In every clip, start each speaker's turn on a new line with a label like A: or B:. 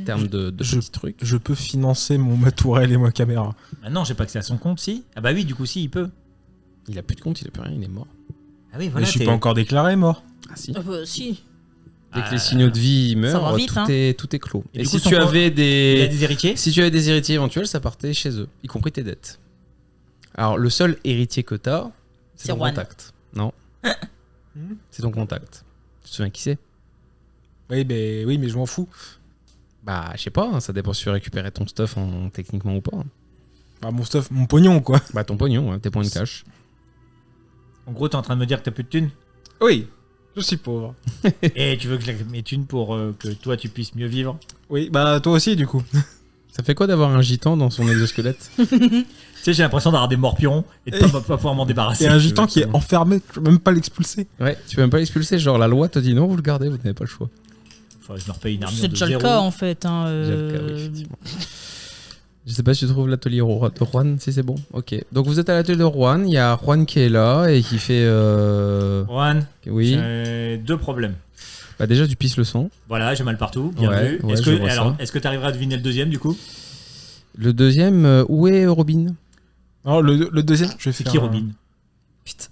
A: termes de petits trucs.
B: Je peux financer ma tourelle et ma caméra.
C: Ah non, j'ai pas accès à son compte, si. Ah bah oui, du coup, si, il peut.
A: Il a plus de compte, il a plus rien, il est mort.
C: Ah oui,
B: Mais
C: voilà.
B: je suis pas encore déclaré mort.
A: Ah si.
D: Si.
A: Dès que les signaux de vie
D: Ça
A: meurent,
D: va vite,
A: tout,
D: hein.
A: tout est clos.
C: Et
A: Et
C: du
A: si
C: coup,
A: tu
C: son
A: avais
C: Il a
A: des...
C: des héritiers.
A: Si tu avais des héritiers éventuels, ça partait chez eux, y compris tes dettes. Alors, le seul héritier que t'as, c'est
D: C'est
A: ton
D: Juan.
A: contact. Non. C'est ton contact. Tu te souviens qui c'est?
B: Oui, mais je m'en fous.
A: Bah, je sais pas, hein, ça dépend si tu récupérais ton stuff techniquement ou pas.
B: Bah, mon stuff, mon pognon, quoi.
A: Bah, ton pognon, ouais, tes points de cash.
C: En gros, t'es en train de me dire que t'as plus de thunes.
B: Oui, je suis pauvre.
C: Et tu veux que je lève mes thunes pour que toi, tu puisses mieux vivre.
B: Oui, bah toi aussi, du coup.
A: Ça fait quoi d'avoir un gitan dans son exosquelette?
C: Tu sais, j'ai l'impression d'avoir des morpions et de pas pouvoir m'en débarrasser.
B: Et un gitan qui est enfermé, tu peux même pas l'expulser.
A: Ouais, tu peux même pas l'expulser, genre la loi te dit non, vous le gardez, vous n'avez pas le choix.
C: Faudrait que je me repaye une armure
D: C'est
C: de
D: déjà le
C: 0.
D: cas en fait. Hein,
A: Déjà le cas, oui, effectivement. Je sais pas si tu trouves l'atelier de Juan, si c'est bon. Ok. Donc vous êtes à l'atelier de Juan, il y a Juan qui est là et qui fait...
C: Juan,
A: Oui.
C: j'ai 2 problèmes.
A: Bah déjà tu pisses le sang.
C: Voilà, j'ai mal partout, bien
A: Ouais,
C: vu.
A: ouais,
C: Est-ce
A: je vois ça.
C: que tu arriveras à deviner le deuxième du coup?
A: Le deuxième, où est Robin?
B: Alors, le deuxième, je vais
C: C'est
B: faire.
C: qui Robin? Putain.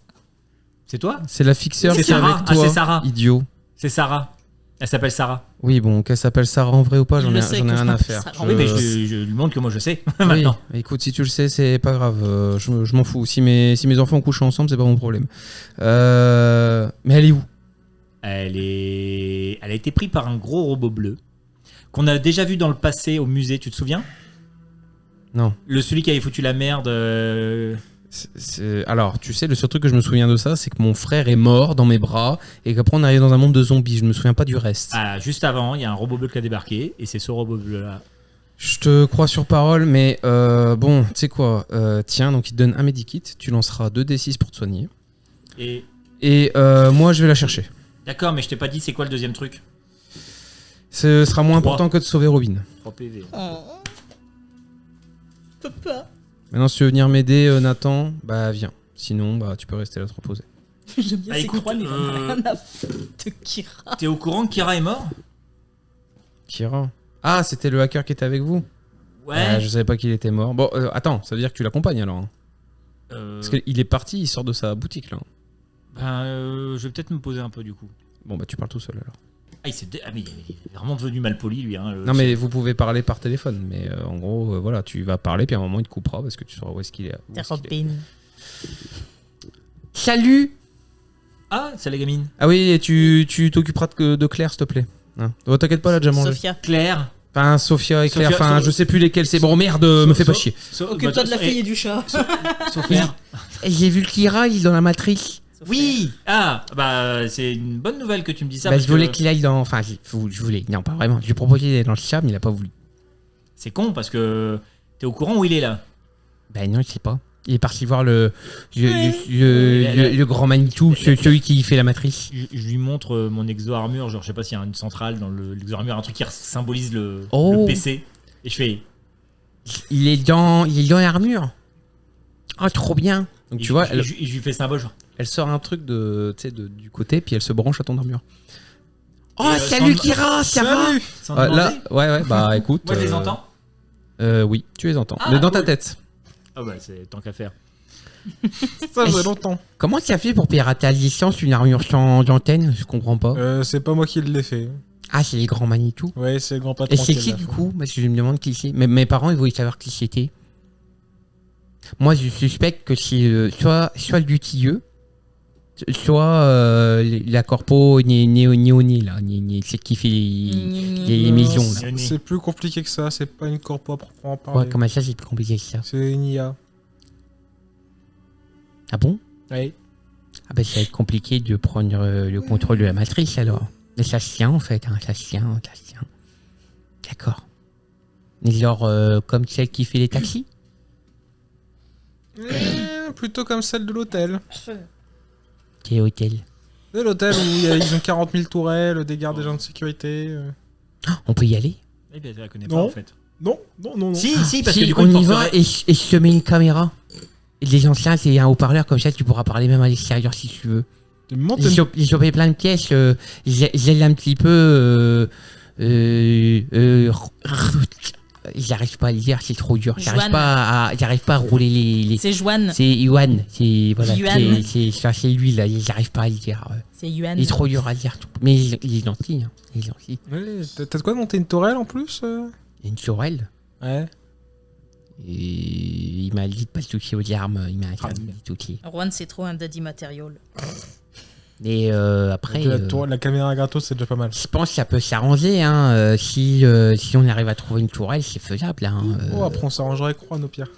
C: C'est toi?
A: C'est la fixeur
C: C'est
A: qui est
C: Sarah.
A: avec
C: Ah,
A: toi,
C: c'est Sarah.
A: idiot.
C: C'est Sarah. Elle s'appelle Sarah.
A: Oui, bon, qu'elle s'appelle Sarah en vrai ou pas,
D: Il
A: j'en
D: le
A: ai
D: sait
A: rien
D: que je
A: à
D: m'appelle
A: faire.
D: Sarah.
C: Oui, mais je lui montre que moi je sais
A: Oui,
C: maintenant.
A: écoute, si tu le sais, c'est pas grave. Je m'en fous. Si mes enfants couchent ensemble, c'est pas mon problème. Mais elle est où?
C: Elle a été prise par un gros robot bleu qu'on a déjà vu dans le passé au musée, tu te souviens?
A: Non.
C: Celui qui avait foutu la merde.
A: Alors, tu sais, le seul truc que je me souviens de ça, c'est que mon frère est mort dans mes bras et qu'après on arrive dans un monde de zombies. Je me souviens pas du reste.
C: Ah, juste avant, il y a un robot bleu qui a débarqué et c'est ce robot bleu là.
A: Je te crois sur parole, mais bon, tu sais quoi, tiens, donc il te donne un medikit, tu lanceras 2d6 pour te soigner.
C: Et
A: Et moi, je vais la chercher.
C: d'accord, mais je t'ai pas dit c'est quoi le deuxième truc?
A: Ce sera moins
C: 3.
A: important que de sauver Robin.
C: 3 PV.
D: Oh. Papa.
A: Maintenant, si tu veux venir m'aider, Nathan, bah viens. Sinon, bah tu peux rester là te reposer.
D: J'aime bien
C: Ah,
D: ces
C: écoute,
D: croix, il en a rien à foutre de Kira.
C: T'es au courant que Kira est mort?
A: Kira. Ah, c'était le hacker qui était avec vous?
C: Ouais.
A: Je savais pas qu'il était mort. Bon, attends, ça veut dire que tu l'accompagnes alors, hein.
C: Euh,
A: Parce qu'il est parti, il sort de sa boutique là.
C: je vais peut-être me poser un peu du coup.
A: Bon, bah tu parles tout seul alors.
C: Ah, mais il est vraiment devenu mal poli lui. Hein,
A: Non, mais vous pouvez parler par téléphone. Mais en gros, voilà, tu vas parler, puis à un moment il te coupera parce que tu sauras où est-ce qu'il est.
D: T'es Robin.
A: Salut!
C: Ah, c'est la gamine.
A: Ah oui, et tu t'occuperas de Claire, s'il te plaît. Hein. Oh, t'inquiète pas, elle a déjà mangé.
D: Sophia.
C: Claire.
A: Enfin, Sophia et Claire,
C: Sophia,
A: enfin, je sais plus lesquels c'est. Bon, merde, me fais pas chier.
D: Occupe-toi de la fille et du chat.
C: Sophia.
A: J'ai vu Kira, il est dans la matrice.
C: Oui. Ah, bah c'est une bonne nouvelle que tu me dis ça.
A: Bah,
C: parce
A: je voulais
C: que
A: qu'il aille dans. Enfin, je voulais. Non, pas vraiment. Je lui ai proposé d'aller dans le chat, mais il a pas voulu.
C: c'est con parce que t'es au courant où il est là.
A: Bah, non, il sait pas. Il est parti voir le grand Manitou, celui qui fait la matrice.
C: Je lui montre mon exo-armure, genre je sais pas s'il y a une centrale dans l'exo-armure, un truc qui symbolise le PC. Et je fais.
A: Il est dans l'armure. Oh, trop bien. Donc, tu vois,
C: je lui fais symbole, genre.
A: elle sort un truc du côté, puis elle se branche à ton armure. Oh,
C: Et,
A: salut
C: sans-
A: Kira, ça va?
C: Sans
A: Là,
C: demander.
A: ouais, bah écoute.
C: Moi je les entends.
A: Oui, tu les entends.
C: Ah,
A: mais dans ta
C: cool.
A: tête.
C: Ah ouais, c'est tant qu'à faire.
B: Ça faisait longtemps.
A: Comment tu as fait pour pirater à distance une armure sans antenne? Je comprends pas.
B: C'est pas moi qui l'ai fait.
A: Ah, c'est les grands Manitou.
B: Ouais, c'est le grand patron.
A: Et c'est
B: qui
A: qui
B: l'a
A: du
B: fait.
A: coup? Parce que je me demande qui c'est. Mes parents, ils voulaient savoir qui c'était. Moi, je suspecte que c'est soit le dutilleux, soit la corpo néoné, là. C'est qui fait les maisons, là.
B: C'est plus compliqué que ça, c'est pas une corpo à proprement parler.
A: Ouais, comment ça, c'est plus compliqué que ça?
B: C'est une IA.
A: Ah bon?
B: Oui.
A: Ah bah, ça va être compliqué de prendre le contrôle de la matrice, alors. Mais ça se tient, en fait, hein. Ça se tient. D'accord. Mais genre, comme celle qui fait les taxis?
B: Plutôt comme celle de l'hôtel.
A: Quel hôtel?
B: De l'hôtel où ils ont 40 000 tourelles, des gardes, des gens de sécurité.
A: On peut y aller?
C: Eh bien, je la connais
B: Non.
C: pas en fait.
B: Non.
C: Si, parce
A: Si,
C: que du coup,
A: on
C: il
A: y va
C: porterait-
A: et je te mets une caméra. Et les anciens, c'est un haut-parleur, comme ça tu pourras parler même à l'extérieur si tu veux.
B: Tu me montres
A: J'ai chopé plein de pièces, j'aide un petit peu J'arrive pas à le dire, c'est trop dur.
D: Joanne.
A: J'arrive pas à rouler les...
D: C'est Juan.
A: C'est Yuan. C'est
D: Yuan.
A: c'est lui là. J'arrive pas à le dire.
D: C'est Yuan.
A: Il est trop dur à le dire. Mais il est gentil. Hein. Il est gentil.
B: Ouais, t'as de quoi monter une tourelle en plus
A: Il y a une tourelle.
B: Ouais.
A: Et il m'a dit de pas le toucher aux armes. Il m'a interdit de toucher.
D: Juan, c'est trop un daddy matériel.
A: Et après.
B: La caméra gratos, c'est déjà pas mal.
A: Je pense que ça peut s'arranger. Hein. Si on arrive à trouver une tourelle, c'est faisable. Hein.
B: Oh, après, on s'arrangerait avec Juan au pire.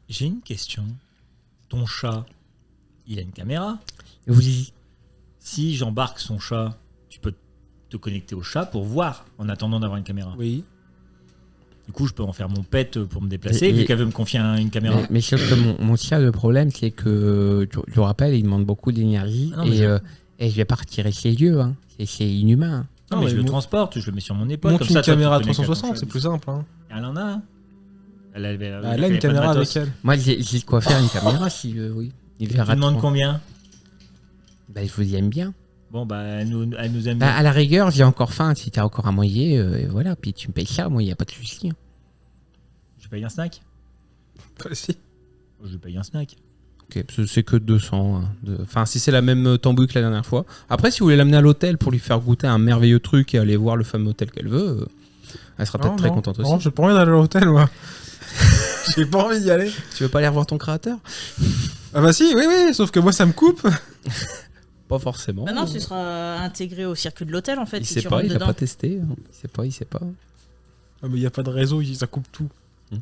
C: J'ai une question. Ton chat, il a une caméra?
A: Oui.
C: Si j'embarque son chat, tu peux te connecter au chat pour voir en attendant d'avoir une caméra.
B: Oui.
C: Du coup, je peux en faire mon pet pour me déplacer, vu qu'elle veut me confier une caméra.
A: Mais sauf que mon chat, le problème, c'est que, je le rappelle, il demande beaucoup d'énergie.
C: Ah non,
A: Et je vais pas retirer ses yeux. Hein. C'est inhumain.
C: Non, mais je le transporte, je le mets sur mon épaule.
B: Monte
C: Comme
B: une
C: ça, toi,
B: caméra
C: tu te connectes à ton
B: 360, c'est
C: chat.
B: plus simple. Hein.
C: Elle en a. Hein. Elle a
B: Elle a une caméra avec elle.
A: Moi, j'ai de quoi faire une caméra si oui. Il
C: Tu
A: verra
C: demandes
A: trop.
C: combien?
A: Bah, je vous aime bien.
C: Bon, bah, elle nous aime
A: Bah,
C: bien.
A: à la rigueur, j'ai encore faim. Si t'as encore à moyer, et voilà. Puis tu me payes ça, moi, il n'y a pas de souci. Hein.
C: Je paye un snack?
B: Si.
C: Je paye un snack.
E: Ok, c'est que 200. Hein, enfin, si c'est la même tambouille que la dernière fois. Après, si vous voulez l'amener à l'hôtel pour lui faire goûter un merveilleux truc et aller voir le fameux hôtel qu'elle veut, elle sera peut-être très contente aussi.
B: Non, j'ai pas envie d'aller à l'hôtel, moi. J'ai pas envie d'y aller.
E: Tu veux pas aller revoir ton créateur?
B: Ah bah si, oui, sauf que moi, ça me coupe.
E: Pas forcément.
D: Bah non, tu seras intégré au circuit de l'hôtel en fait.
E: Il
D: si
E: sait
D: tu
E: pas,
D: rentres
E: il a
D: dedans.
E: pas testé. Hein. Il sait pas.
B: Ah, mais il y a pas de réseau, ça coupe tout.
D: Non.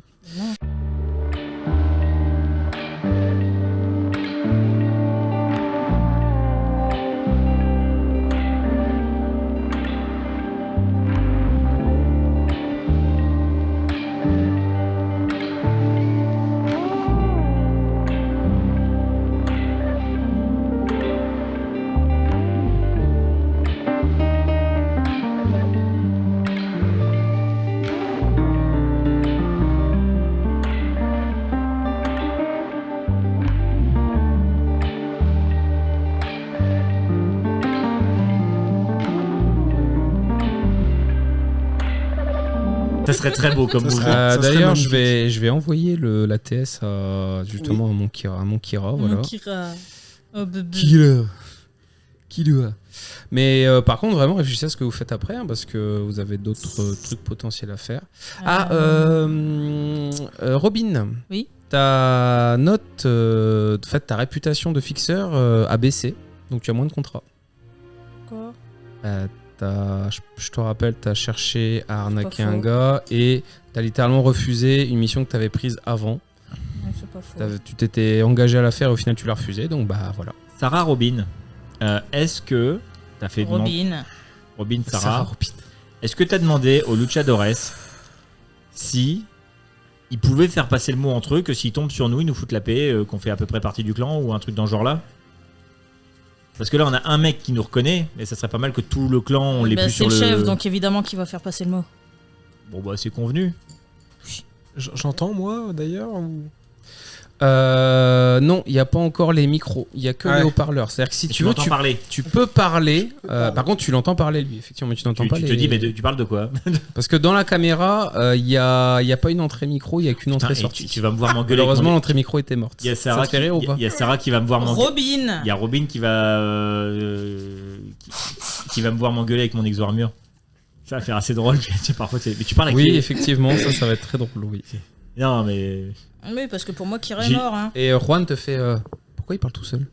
C: Ça serait très beau comme
B: Ça
C: mouvement.
B: serait- ça serait
E: D'ailleurs,
B: magnifique.
E: je vais envoyer la TS à, justement à mon Kira. Voilà.
D: Mon Kira. Oh bébé.
E: Kira. Mais par contre, vraiment, réfléchissez à ce que vous faites après, hein, parce que vous avez d'autres trucs potentiels à faire. Robin.
D: Oui.
E: Ta note, en fait, ta réputation de fixeur a baissé, donc tu as moins de contrats.
D: Quoi?
E: Je te rappelle, tu as cherché à arnaquer
D: faux.
E: un gars et tu as littéralement refusé une mission que tu avais prise avant.
D: Non, c'est pas faux.
E: Tu t'étais engagé à la faire et au final tu l'as refusé, donc bah voilà.
C: Sarah Robin, est-ce que t'as fait Robin Sarah,
E: Robin.
C: est-ce que t'as demandé aux luchadores si ils pouvaient faire passer le mot entre eux que s'ils tombent sur nous, ils nous foutent la paix, qu'on fait à peu près partie du clan ou un truc dans ce genre-là? Parce que là, on a un mec qui nous reconnaît, mais ça serait pas mal que tout le clan, on l'ait
D: Bah,
C: plus
D: c'est
C: sur
D: le
C: le...
D: chef, donc évidemment qu'il va faire passer le mot.
C: Bon, bah, c'est convenu.
B: J'entends, moi, d'ailleurs ou...
E: Non, il n'y a pas encore les micros, il n'y a que
B: Ouais.
E: les haut-parleurs. C'est-à-dire que si
C: Et
E: tu veux,
C: m'entends parler.
E: tu peux parler. Par contre, tu l'entends parler lui, effectivement, mais tu n'entends
C: Tu
E: pas
C: te
E: les...
C: dis, mais tu parles de quoi?
E: Parce que dans la caméra, il n'y a pas une entrée micro, il n'y a qu'une
C: Putain,
E: entrée
C: et
E: sortie.
C: tu vas me voir m'engueuler.
E: Malheureusement, l'entrée micro était morte.
C: Il y a Sarah,
E: Ça te fait rire ou pas
C: il y a Sarah qui va me voir m'engueuler.
D: Robin.
C: Il y a Robin qui va qui va me voir m'engueuler avec mon exo-armure. Ça va faire assez drôle. Parfois, mais tu parles avec
E: Oui,
C: qui?
E: effectivement, ça va être très drôle, oui.
C: Non, mais
D: Oui, parce que pour moi, Kira est
C: J'ai-
D: mort. Hein.
E: Et Juan te fait... pourquoi il parle tout seul?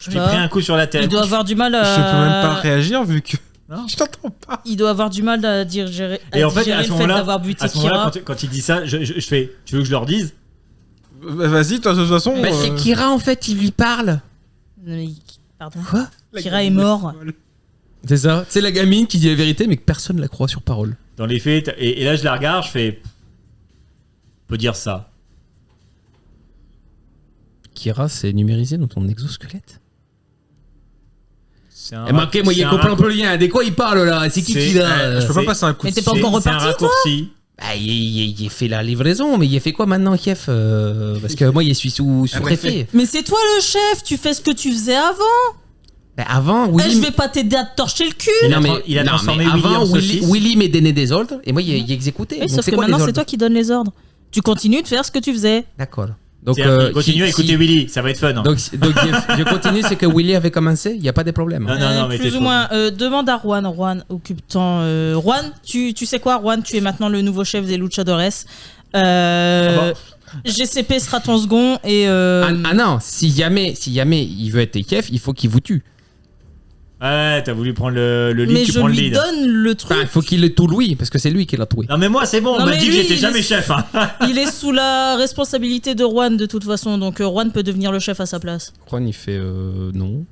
C: j'ai pris un coup sur la tête.
D: Il doit avoir du mal
B: Je
D: à...
B: peux même pas réagir vu que...
C: Non.
B: Je t'entends pas.
D: Il doit avoir du mal à digérer,
C: Et en fait,
D: digérer
C: à ce
D: le fait
C: moment-là,
D: d'avoir buté
C: à ce moment-là,
D: Kira.
C: quand il dit ça, je fais. Tu veux que je leur dise?
B: Bah, vas-y, toi, de toute façon...
A: Bah, c'est Kira, en fait, il lui parle.
D: Mais- Pardon.
A: Quoi?
D: Kira est mort.
E: C'est ça. C'est la gamine qui dit la vérité, mais que personne la croit sur parole.
C: Dans les faits, et là je la regarde, je fais. On peut dire ça.
E: Kira, c'est numérisé dans ton exosquelette.
C: C'est un.
E: moi, il comprend un peu le lien. De quoi il parle là? C'est qui
C: C'est-
E: là?
B: Je peux pas passer un coup
D: Mais
B: de
D: t'es pas
B: fil.
D: encore
C: C'est un
D: reparti,
C: raccourci.
A: Bah, il a fait la livraison, mais il a fait quoi maintenant, Kiev Parce que moi, il suis sous préfet.
D: Mais c'est toi le chef, tu fais ce que tu faisais avant.
E: Ben, avant,
D: Eh,
E: Willy.
D: je vais pas t'aider à te torcher le cul.
C: Il a transformé Willy
E: avant,
C: en saucisse.
E: Willy me donnait des ordres et moi, il exécutait.
D: Oui,
E: Donc,
D: sauf
E: c'est
D: que
E: quoi les
D: maintenant, c'est
E: ordres
D: toi qui donnes les ordres. Tu continues de faire ce que tu faisais.
E: D'accord. Donc,
C: C'est-à-dire, continue à écouter
E: si-
C: Willy, ça va être fun.
E: Donc, je continue, c'est que Willy avait commencé, il n'y a pas de problème.
C: Non, mais
D: plus
C: t'es
D: ou
C: fou.
D: moins. Demande à Juan. Juan, occupe-temps. Juan, tu sais quoi, Juan, tu es maintenant le nouveau chef des Luchadores. GCP sera ton second et.
E: Ah non, si jamais il veut être chef, il faut qu'il vous tue.
C: Ouais, t'as voulu prendre le lead,
D: mais
C: tu
D: je
C: prends le
D: lui
C: lead.
D: donne le truc.
E: Il faut qu'il le tue lui, parce que c'est lui qui l'a tué.
C: Non mais moi c'est bon, on
D: Non,
C: m'a
D: mais
C: dit que
D: lui,
C: j'étais
D: il
C: jamais
D: est-
C: chef. Hein.
D: Il est sous la responsabilité de Juan de toute façon, donc Juan peut devenir le chef à sa place.
E: Juan, il fait non.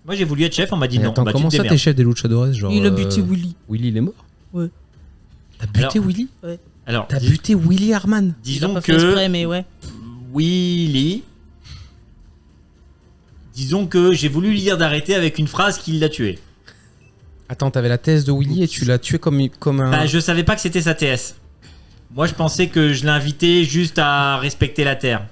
C: Moi j'ai voulu être chef, on m'a dit
E: Mais
C: non.
E: attends,
C: Bah,
E: comment
C: tu te
E: ça
C: démerdes.
E: t'es chef des Luchadores genre,
D: Il a buté Willy.
E: Willy, il est mort
D: Ouais.
E: T'as buté
C: Alors-
E: Willy
C: Alors,
E: T'as buté Willy Harman
D: Il a
C: disons
D: pas fait exprès,
C: que
D: mais ouais.
C: Willy. Disons que j'ai voulu lui dire d'arrêter avec une phrase qui l'a tué.
E: Attends, t'avais la thèse de Willy et tu l'as tué comme un...
C: Bah, je savais pas que c'était sa TS. Moi je pensais que je l'invitais juste à respecter la terre.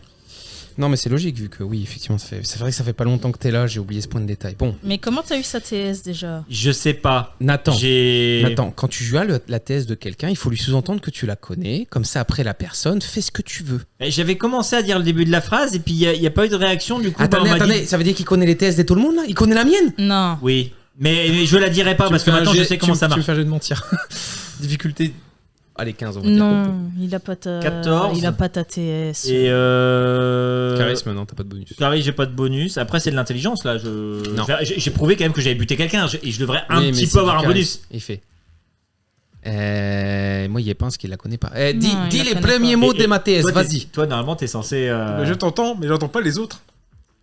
E: Non mais c'est logique vu que oui, effectivement, c'est vrai que ça fait pas longtemps que t'es là, j'ai oublié ce point de détail. Bon,
D: Mais comment t'as eu sa TS déjà?
C: Je sais pas.
E: Nathan,
C: J'ai.
E: quand tu joues à la thèse de quelqu'un, il faut lui sous-entendre que tu la connais, comme ça après la personne, fais ce que tu veux.
C: J'avais commencé à dire le début de la phrase et puis il y a pas eu de réaction du coup. bah, on m'a dit-
E: ça veut dire qu'il connaît les thèses de tout le monde là? Il connaît la mienne?
D: Non.
C: Oui. Mais je la dirai pas parce que maintenant je sais comment ça
E: Tu me
C: marche.
E: fais un jeu de mentir. Difficulté. Allez, 15 on va dire.
D: Non, il a pas ta.
C: 14.
D: Il a pas ta TS.
C: Et
E: Charisme, non, t'as pas de bonus.
C: Charisme, j'ai pas de bonus. Après, c'est de l'intelligence là.
E: Non.
C: J'ai prouvé quand même que j'avais buté quelqu'un et je devrais un
E: Oui, mais
C: petit
E: c'est
C: peu avoir
E: du
C: un
E: charisme.
C: bonus.
E: Il fait. Moi, il pense qu'il la connaît pas. Dis
D: Non, il la
E: les
D: connaît
E: premiers
D: pas.
E: mots
C: Et-
E: de ma thèse,
C: Toi,
E: vas-y.
C: Toi, normalement, t'es censé.
B: Mais je t'entends, mais j'entends pas les autres.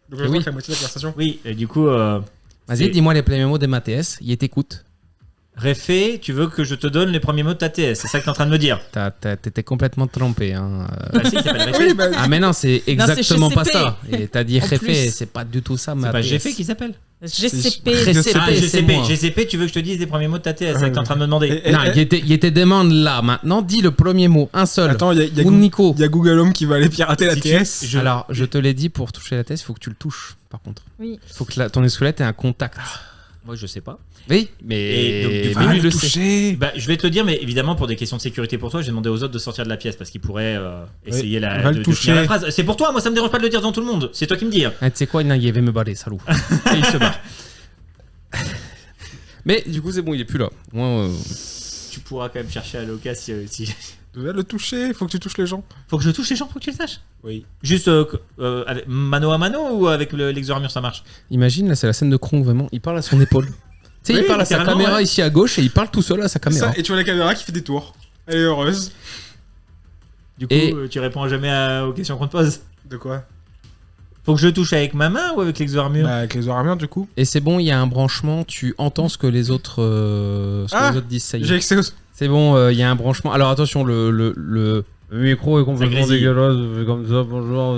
B: Donc je
E: Oui.
B: vois que la moitié de la conversation.
C: Oui, et du coup,
E: Vas-y,
C: c'est-
E: dis-moi les premiers mots de ma thèse. Il t'écoute.
C: Réfé, tu veux que je te donne les premiers mots de ta TS. C'est ça que t'es en train de me dire.
E: T'étais complètement trompé. Hein.
C: Bah, si, il s'appelle Réfé.
B: Oui, bah,
E: Ah, mais non, c'est exactement
D: chez
E: pas
D: CP.
E: ça. Et t'as dit
D: En
E: réfé,
D: plus.
E: c'est pas du tout ça ma
C: C'est pas
E: thèse.
C: GF qui s'appelle.
D: GCP.
E: GCP,
C: Ah,
E: c'est
C: GCP.
E: moi.
C: GCP, tu veux que je te dise les premiers mots de ta TS. C'est ça que t'es en train de me demander.
B: Et-
E: Non, il te demande là, maintenant, dis le premier mot, un seul.
B: Attends, il y a
E: Ou Nico.
B: il y a Google Home qui va aller pirater la
C: Si tu-
B: TS.
C: je-
E: Alors, je te l'ai dit, pour toucher la thèse, il faut que tu le touches, par contre.
D: Oui.
E: Il faut que ton squelette ait un contact.
C: Moi, je sais pas.
E: Oui,
C: Et
E: mais
C: donc, du
E: mais
C: coup,
E: lui,
B: Ah,
E: il
B: le
E: le sait.
B: toucher.
C: Bah, je vais te le dire, mais évidemment, pour des questions de sécurité pour toi, j'ai demandé aux autres de sortir de la pièce parce qu'ils pourraient essayer
B: va
C: de
B: le
C: finir
B: toucher.
C: la phrase. C'est pour toi, moi, ça me dérange pas de le dire devant tout le monde. C'est toi qui me dis.
E: Ah, tu sais quoi, non, il va me barrer, salaud. Et il se barre. Mais du coup, c'est bon, il est plus là. Moi,
C: Tu pourras quand même chercher à l'occasion si.
B: Tu dois le toucher, faut que tu touches les gens.
C: Faut que je touche les gens pour que tu le saches.
B: Oui.
C: Juste avec mano à mano ou avec l'exo-armure ça marche.
E: imagine, là, c'est la scène de Kronk, vraiment. Il parle à son épaule. Tu sais,
C: Oui,
E: il parle à sa
C: carrément,
E: caméra
C: ouais.
E: ici à gauche et il parle tout seul à sa caméra.
B: Ça, et tu vois la caméra qui fait des tours. Elle est heureuse.
C: Du coup,
E: Et-
C: tu réponds jamais aux questions qu'on te pose.
B: De quoi?
C: Faut que je touche avec ma main ou avec l'exo-armure
B: Bah, avec les armures, du coup.
E: Et c'est bon, il y a un branchement, tu entends ce que les autres, disent, ça y
B: J'ai
E: est.
B: accès aux.
E: C'est bon, il y a un branchement. Alors attention, le micro est complètement
C: grésille.
E: dégueulasse, comme ça, bonjour,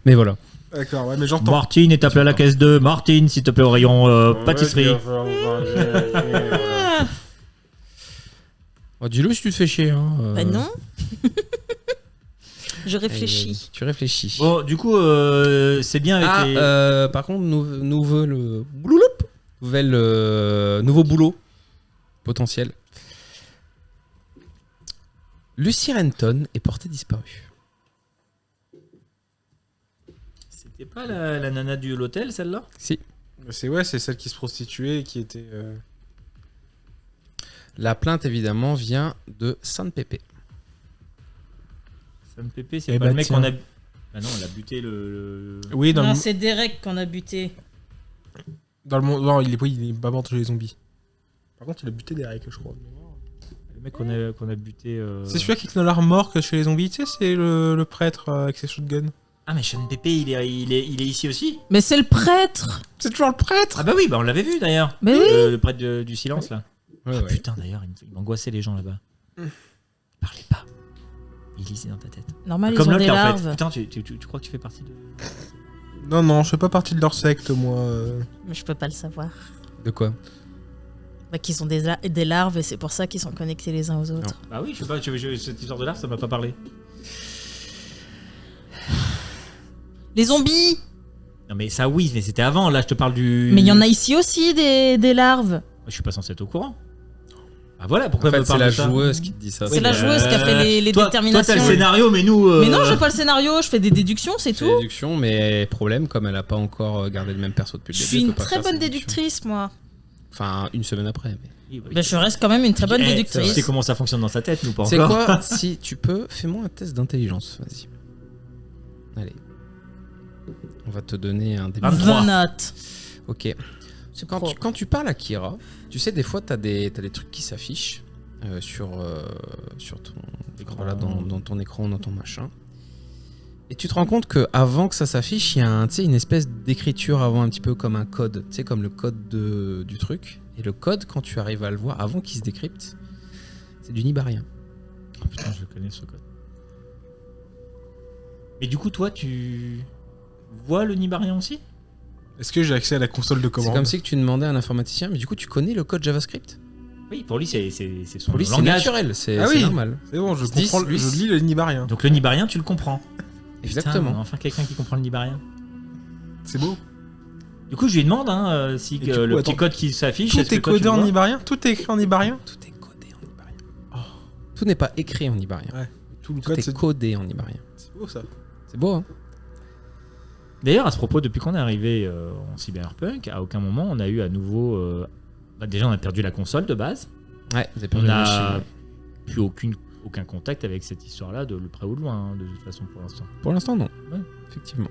E: mais voilà.
B: D'accord, ouais, mais j'entends.
C: Martine est appelée à la caisse 2. Martine, s'il te plaît, au rayon pâtisserie.
E: Oh, dis-le si tu te fais chier. Hein,
D: Bah non. Je réfléchis.
E: Tu réfléchis.
C: Bon, du coup, c'est bien avec les.
E: Par contre, nouveau boulot potentiel. Lucy Renton est portée disparue.
C: C'était pas la nana de l'hôtel, celle-là
E: Si.
B: C'est celle qui se prostituait et qui était.
E: La plainte, évidemment, vient de San Pepe.
C: Ça me pépé, c'est
B: Eh
C: pas
B: bah,
C: le mec
B: tiens.
C: qu'on a. Ah non, on a buté le.
B: Oui, dans
D: Non,
B: le.
D: c'est Derek qu'on a buté.
B: Dans le monde. Non, il est pas mort chez les zombies. Par contre, il a buté Derek, je crois.
C: Le mec qu'on a buté.
B: C'est celui-là qui est dans l'armor que chez les zombies, tu sais, c'est le prêtre avec ses shotguns.
C: Ah, mais Sean Pépé, il est ici aussi.
D: Mais c'est le prêtre.
B: C'est toujours le prêtre.
C: Ah, bah oui, bah on l'avait vu d'ailleurs.
D: Mais oui.
C: Le prêtre du silence là. Ah, putain, d'ailleurs, il m'angoissait les gens là-bas. Parlez pas. Il lisait dans ta tête.
D: Normal,
C: Comme
D: ils ont
C: l'autre
D: des
C: là, en
D: larves.
C: fait. Putain, tu crois que tu fais partie de.
B: Non, je fais pas partie de leur secte, moi.
D: Mais je peux pas le savoir.
E: De quoi?
D: Bah, qu'ils ont des larves et c'est pour ça qu'ils sont connectés les uns aux autres.
C: Bah oui, je sais pas, cette histoire de l'art, ça m'a pas parlé.
D: Les zombies.
C: Non mais ça oui, mais c'était avant. Là, je te parle du.
D: Mais il y en a ici aussi des larves.
C: Je suis pas censé être au courant. Ah voilà, pourquoi
E: En fait,
C: me
E: c'est
C: parle
E: la
C: de ça
E: joueuse qui te dit ça.
D: C'est la joueuse qui a fait les
C: toi,
D: déterminations.
C: Toi, t'as le scénario, mais nous.
D: Mais non, j'ai pas le scénario, je fais des déductions, c'est
E: C'est
D: tout.
E: déduction, mais problème, comme elle a pas encore gardé le même perso depuis
D: Je
E: le début.
D: suis
E: elle
D: une
E: peut pas
D: très
E: faire
D: bonne
E: ses déductions.
D: déductrice, moi.
E: Enfin, une semaine après. Mais...
D: Ben, je reste quand même une très bonne
C: Tu sais
D: déductrice.
C: comment ça fonctionne dans sa tête, nous pas
E: C'est
C: encore.
E: quoi Si tu peux, fais-moi un test d'intelligence. Vas-y. Allez. On va te donner un début.
C: 23.
D: 20 notes.
E: Ok.
D: C'est
E: Quand
D: propre.
E: quand tu parles à Kira, tu sais, des fois, t'as des trucs qui s'affichent sur ton
C: Écran.
E: voilà, dans ton écran, dans ton machin. Et tu te rends compte que avant que ça s'affiche, il y a tu sais, une espèce d'écriture avant, un petit peu comme un code, tu sais, comme le code du truc. Et le code, quand tu arrives à le voir, avant qu'il se décrypte, c'est du nibarien.
C: Oh, putain, je connais ce code. Mais du coup, toi, tu vois le Nibarien aussi?
B: Est-ce que j'ai accès à la console de
E: C'est
B: commande?
E: comme si que tu demandais à un informaticien, mais du coup, tu connais le code JavaScript?
C: Oui, pour lui, c'est son
E: Pour lui, c'est
C: langage.
E: naturel, c'est
B: Ah
E: c'est
B: oui.
E: normal.
B: C'est bon, je
E: 10,
B: comprends,
E: lui,
B: je lis le Nibarien.
C: Donc le Nibarien, tu le comprends.
E: Exactement.
C: Putain, enfin quelqu'un qui comprend le Nibarien.
B: C'est beau.
C: Du coup, je lui demande si
B: Et
C: que
B: du coup,
C: le
B: attends,
C: petit code qui s'affiche.
B: Tout
C: est-ce que
B: est
C: toi, tu
B: codé
C: le
B: en
C: vois
B: Nibarien? Tout est écrit en Nibarien?
E: Tout est codé en ibarien. Tout n'est pas écrit en ibarien.
B: Tout le
E: Tout
B: code,
E: est
B: c'est
E: codé en ibarien.
B: beau ça.
E: C'est beau, hein?
C: D'ailleurs, à ce propos, depuis qu'on est arrivé en Cyberpunk, à aucun moment on a eu à nouveau. Déjà, on a perdu la console de base.
E: Ouais, vous avez
C: On
E: perdu la
C: n'a
E: machine.
C: plus aucun contact avec cette histoire-là, de près ou de loin, hein, de toute façon, pour l'instant.
E: Pour l'instant, non.
C: Ouais.
E: Effectivement.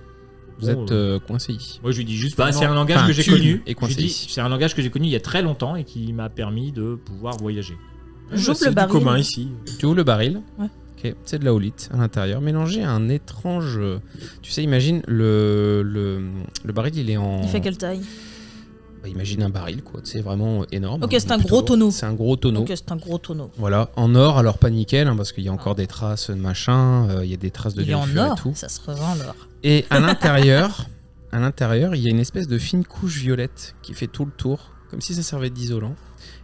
E: Vous
C: Bon,
E: êtes coincé ici.
C: Moi, je lui dis juste,
B: Non.
C: c'est un langage
E: Enfin,
C: que j'ai
E: tu
C: connu.
E: es
C: Je
E: coincé
C: lui dis,
E: ici.
C: c'est un langage que j'ai connu il y a très longtemps et qui m'a permis de pouvoir voyager.
D: J'ouvre
B: C'est
D: le
B: du
D: baril.
B: commun ici.
E: Tu ouvres le baril.
D: Ouais.
E: Ok, c'est de la houlite à l'intérieur, mélangé à un étrange. Tu sais, imagine le baril, il est en.
D: Il fait quelle taille?
E: Bah, imagine un baril, quoi. C'est vraiment énorme.
D: Ok,
E: hein,
D: c'est un
E: plutôt
D: gros tonneau.
E: C'est un gros tonneau.
D: Ok, c'est un gros tonneau.
E: Voilà, en or, alors pas nickel, hein, parce qu'il y a encore des traces de machin, il y a des traces de
D: Il est en
E: sulfure et
D: or,
E: tout.
D: ça se revend l'or.
E: Et à l'intérieur, il y a une espèce de fine couche violette qui fait tout le tour, comme si ça servait d'isolant.